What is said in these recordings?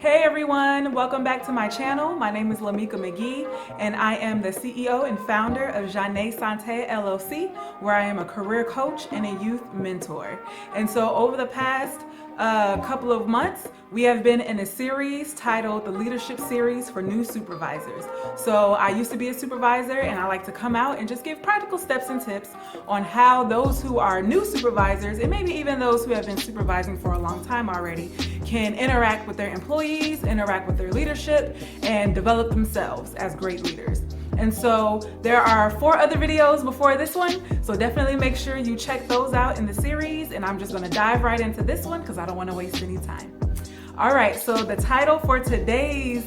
Hey everyone, welcome back to my channel. My name is Lamika McGee and I am the CEO and founder of Janae Sante LLC, where I am a career coach and a youth mentor. And so over the past couple of months, we have been in a series titled the Leadership Series for New Supervisors. So I used to be a supervisor and I like to come out and just give practical steps and tips on how those who are new supervisors, and maybe even those who have been supervising for a long time already, can interact with their employees, interact with their leadership, and develop themselves as great leaders. And so there are 4 other videos before this one, so definitely make sure you check those out in the series, and I'm just gonna dive right into this one because I don't wanna waste any time. All right, so the title for today's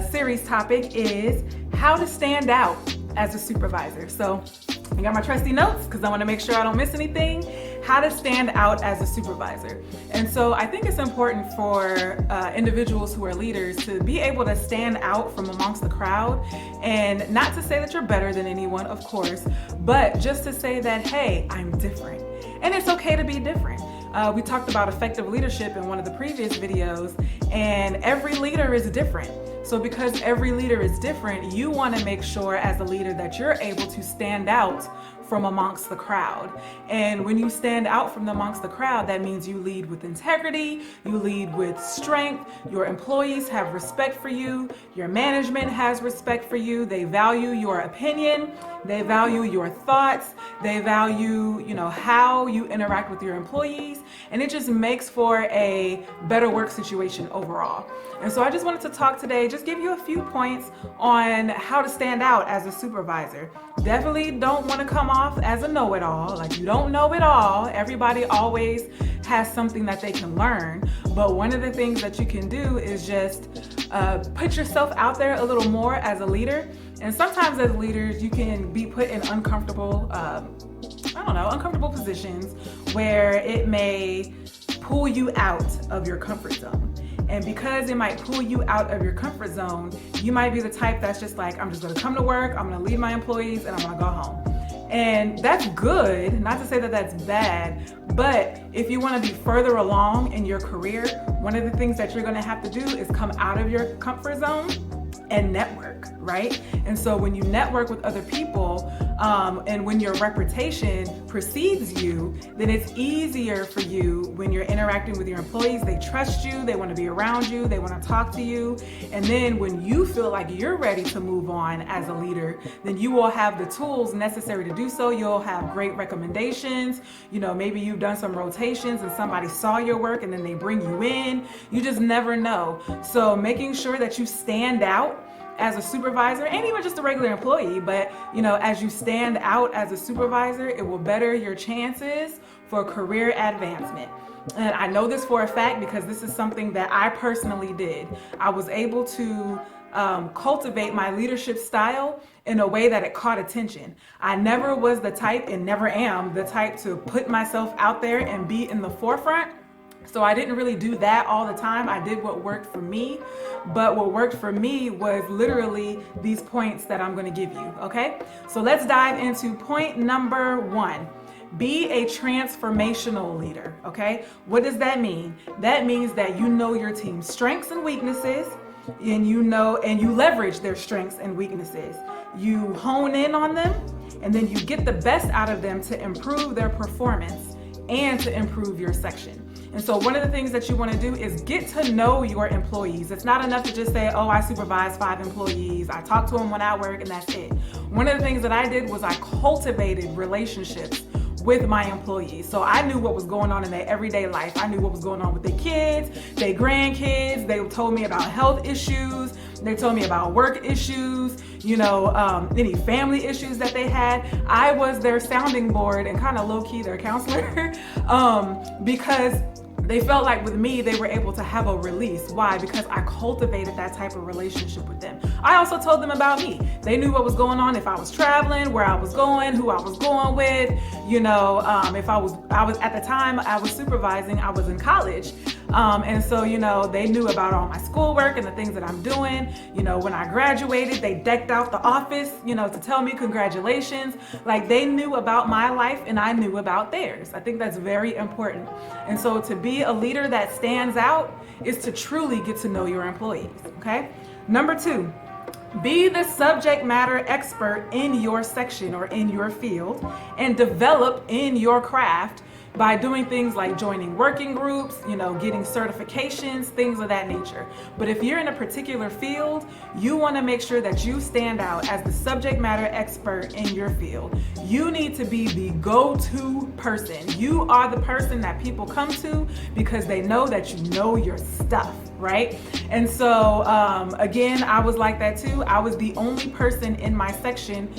series topic is how to stand out as a supervisor. So I got my trusty notes because I want to make sure I don't miss anything. How to stand out as a supervisor. And so I think it's important for individuals who are leaders to be able to stand out from amongst the crowd, and not to say that you're better than anyone, of course, but just to say that, hey, I'm different. And it's okay to be different. We talked about effective leadership in one of the previous videos, and every leader is different. So because every leader is different, you want to make sure as a leader that you're able to stand out from amongst the crowd. And when you stand out from amongst the crowd, that means you lead with integrity, you lead with strength, your employees have respect for you, your management has respect for you, they value your opinion, they value your thoughts, they value, how you interact with your employees, and it just makes for a better work situation overall. And so I just wanted to talk today, just give you a few points on how to stand out as a supervisor. Definitely don't want to come off as a know-it-all, like you don't know it all. Everybody always has something that they can learn, but one of the things that you can do is just put yourself out there a little more as a leader. And sometimes as leaders, you can be put in uncomfortable positions where it may pull you out of your comfort zone. And because it might pull you out of your comfort zone, you might be the type that's just like, I'm just gonna come to work, I'm gonna lead my employees, and I'm gonna go home. And that's good, not to say that that's bad, but if you wanna be further along in your career, one of the things that you're gonna have to do is come out of your comfort zone and network, right? And so when you network with other people, and when your reputation precedes you, then it's easier for you when you're interacting with your employees. They trust you, they want to be around you, they want to talk to you. And then when you feel like you're ready to move on as a leader, then you will have the tools necessary to do so. You'll have great recommendations. Maybe you've done some rotations and somebody saw your work and then they bring you in. You just never know. So making sure that you stand out as a supervisor, and even just a regular employee, but as you stand out as a supervisor, it will better your chances for career advancement. And I know this for a fact because this is something that I personally did. I was able to cultivate my leadership style in a way that it caught attention. I never was the type, and never am the type, to put myself out there and be in the forefront. So I didn't really do that all the time. I did what worked for me, but what worked for me was literally these points that I'm going to give you, okay? So let's dive into point number 1. Be a transformational leader, okay? What does that mean? That means that you know your team's strengths and weaknesses, and you leverage their strengths and weaknesses. You hone in on them, and then you get the best out of them to improve their performance and to improve your section. And so one of the things that you want to do is get to know your employees. It's not enough to just say, oh, I supervise 5 employees, I talk to them when I work, and that's it. One of the things that I did was I cultivated relationships with my employees. So I knew what was going on in their everyday life. I knew what was going on with their kids, their grandkids. They told me about health issues. They told me about work issues, any family issues that they had. I was their sounding board and kind of low-key their counselor because they felt like with me, they were able to have a release. Why? Because I cultivated that type of relationship with them. I also told them about me. They knew what was going on, if I was traveling, where I was going, who I was going with, if I was at the time I was supervising, I was in college. And so, they knew about all my schoolwork and the things that I'm doing. When I graduated, they decked out the office, to tell me congratulations. Like, they knew about my life and I knew about theirs. I think that's very important. And so to be a leader that stands out is to truly get to know your employees, okay? Number 2, be the subject matter expert in your section or in your field and develop in your craft by doing things like joining working groups, getting certifications, things of that nature. But if you're in a particular field, you want to make sure that you stand out as the subject matter expert in your field. You need to be the go-to person. You are the person that people come to because they know that you know your stuff, right? And so, again, I was like that too. I was the only person in my section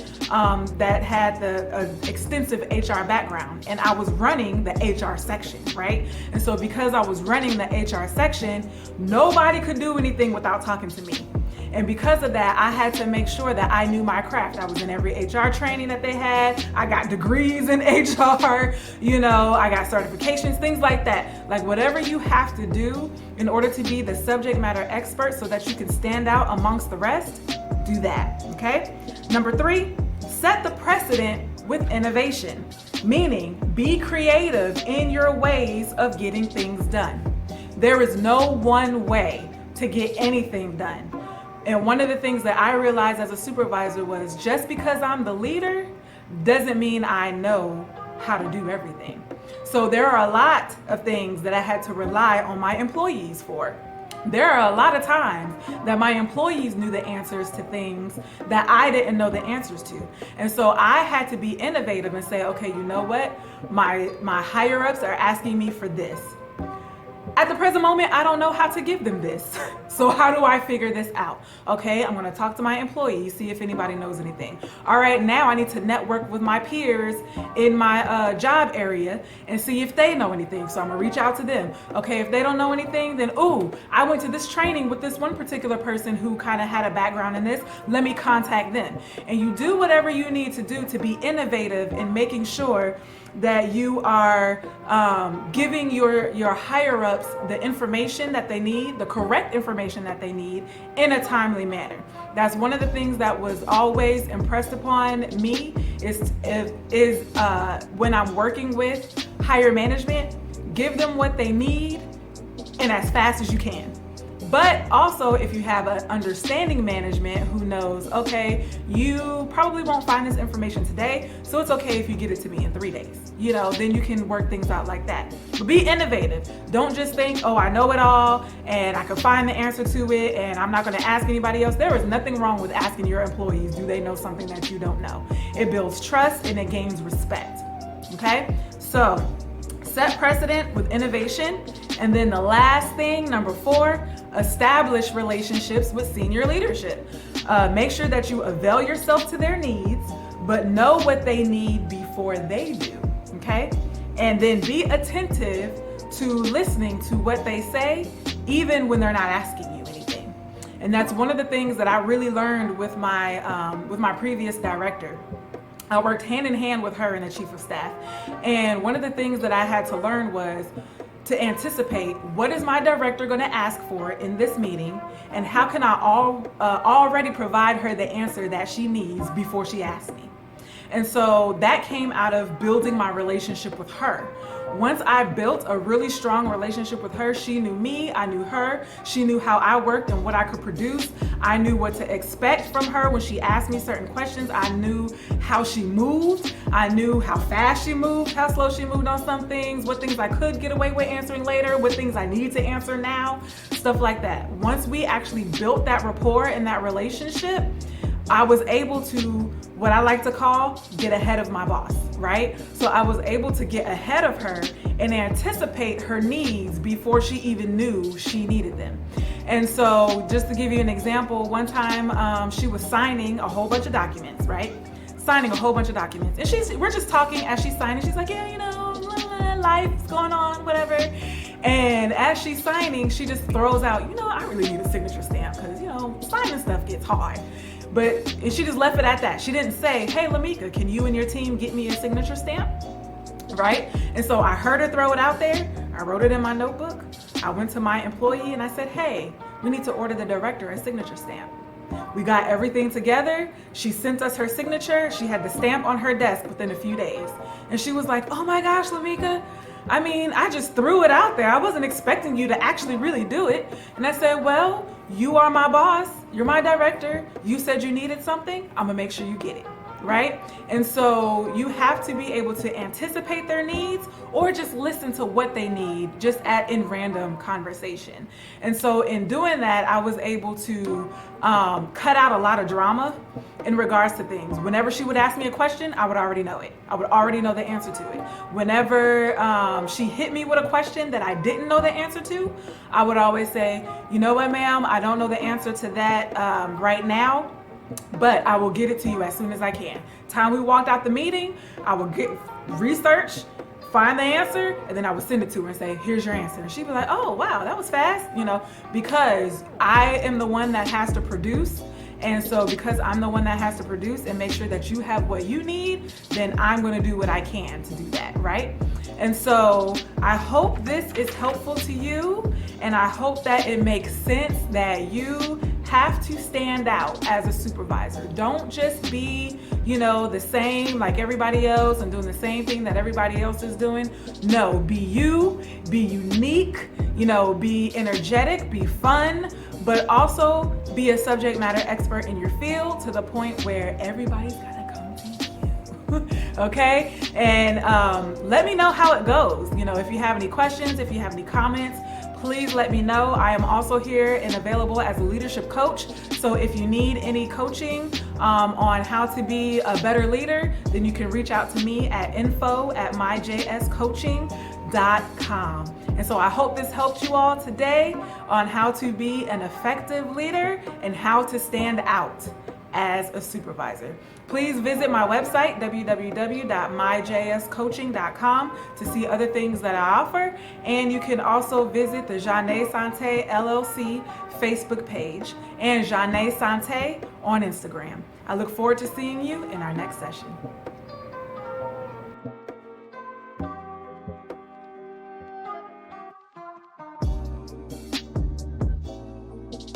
that had the extensive HR background, and I was running the HR section, right? And so because I was running the HR section, nobody could do anything without talking to me. And because of that, I had to make sure that I knew my craft. I was in every HR training that they had. I got degrees in HR, I got certifications, things like that. Like, whatever you have to do in order to be the subject matter expert so that you can stand out amongst the rest, do that, okay? Number 3, set the precedent with innovation, meaning be creative in your ways of getting things done. There is no one way to get anything done. And one of the things that I realized as a supervisor was just because I'm the leader doesn't mean I know how to do everything. So there are a lot of things that I had to rely on my employees for. There are a lot of times that my employees knew the answers to things that I didn't know the answers to. And so I had to be innovative and say, okay, you know what? My higher ups are asking me for this. At the present moment, I don't know how to give them this. So how do I figure this out? Okay, I'm gonna talk to my employees, see if anybody knows anything. All right, now I need to network with my peers in my job area and see if they know anything. So I'm gonna reach out to them. Okay, if they don't know anything, then I went to this training with this one particular person who kind of had a background in this. Let me contact them. And you do whatever you need to do to be innovative in making sure that you are giving your higher ups the information that they need, the correct information that they need in a timely manner. That's one of the things that was always impressed upon me is when I'm working with higher management, give them what they need and as fast as you can. But also, if you have an understanding management who knows, okay, you probably won't find this information today, so it's okay if you get it to me in 3 days. Then you can work things out like that. But be innovative. Don't just think, I know it all and I can find the answer to it and I'm not going to ask anybody else. There is nothing wrong with asking your employees, do they know something that you don't know? It builds trust and it gains respect. Okay? So, set precedent with innovation. And then the last thing, number 4, establish relationships with senior leadership. Make sure that you avail yourself to their needs, but know what they need before they do, okay? And then be attentive to listening to what they say, even when they're not asking you anything. And that's one of the things that I really learned with my previous director. I worked hand in hand with her and the chief of staff. And one of the things that I had to learn was to anticipate what is my director going to ask for in this meeting and how can I already provide her the answer that she needs before she asks me. And so that came out of building my relationship with her. Once I built a really strong relationship with her, she knew me, I knew her, she knew how I worked and what I could produce. I knew what to expect from her when she asked me certain questions. I knew how she moved. I knew how fast she moved, how slow she moved on some things, what things I could get away with answering later, what things I need to answer now, stuff like that. Once we actually built that rapport and that relationship, I was able to, what I like to call, get ahead of my boss, right? So I was able to get ahead of her and anticipate her needs before she even knew she needed them. And so just to give you an example, one time she was signing a whole bunch of documents, right? Signing a whole bunch of documents. And we're just talking as she's signing. She's like, yeah, life's going on, whatever. And as she's signing, she just throws out, I really need a signature stamp because, signing stuff gets hard. And she just left it at that. She didn't say, hey, Lamika, can you and your team get me a signature stamp? Right? And so I heard her throw it out there. I wrote it in my notebook. I went to my employee and I said, hey, we need to order the director a signature stamp. We got everything together. She sent us her signature. She had the stamp on her desk within a few days. And she was like, oh my gosh, Lamika, I mean, I just threw it out there. I wasn't expecting you to actually really do it. And I said, well, you are my boss. You're my director. You said you needed something. I'm gonna make sure you get it, right? And so you have to be able to anticipate their needs or just listen to what they need just in random conversation. And so in doing that, I was able to cut out a lot of drama in regards to things. Whenever she would ask me a question, I would already know it. I would already know the answer to it. Whenever she hit me with a question that I didn't know the answer to, I would always say, you know what, ma'am, I don't know the answer to that right now, but I will get it to you as soon as I can. Time we walked out the meeting, I would get research, find the answer, and then I would send it to her and say, here's your answer. And she'd be like, oh, wow, that was fast, because I am the one that has to produce. And so because I'm the one that has to produce and make sure that you have what you need, then I'm going to do what I can to do that, right? And so I hope this is helpful to you, and I hope that it makes sense that you have to stand out as a supervisor. Don't just be, the same like everybody else and doing the same thing that everybody else is doing. No, be you, be unique, be energetic, be fun, but also be a subject matter expert in your field to the point where everybody's gotta come to you. Okay? And let me know how it goes. If you have any questions, if you have any comments, please let me know. I am also here and available as a leadership coach. So if you need any coaching on how to be a better leader, then you can reach out to me at info@myjscoaching.com. And so I hope this helped you all today on how to be an effective leader and how to stand out as a supervisor. Please visit my website, www.myjscoaching.com, to see other things that I offer. And you can also visit the Janae Sante LLC Facebook page and Janae Sante on Instagram. I look forward to seeing you in our next session.